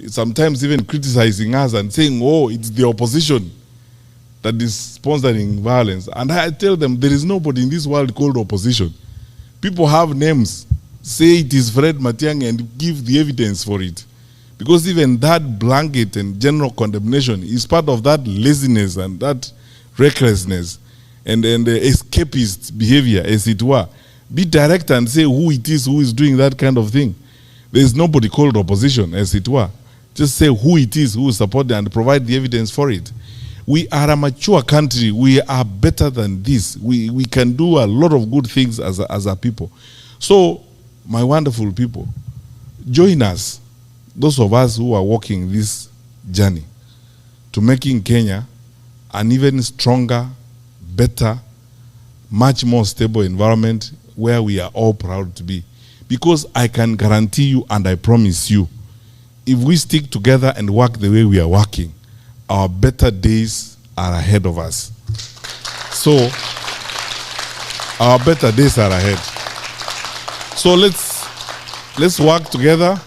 sometimes even criticizing us and saying, oh, it's the opposition that is sponsoring violence. And I tell them, there is nobody in this world called opposition. People have names. Say it is Fred Matiang'i and give the evidence for it. Because even that blanket and general condemnation is part of that laziness and that recklessness and escapist behavior, as it were. Be direct and say who it is who is doing that kind of thing. There is nobody called opposition, as it were. Just say who it is who is supporting and provide the evidence for it. We are a mature country. We are better than this. We can do a lot of good things as a people. So, my wonderful people, join us, those of us who are walking this journey to making Kenya an even stronger, better, much more stable environment where we are all proud to be. Because I can guarantee you and I promise you, if we stick together and work the way we are working, our better days are ahead of us. So, our better days are ahead. So let's work together.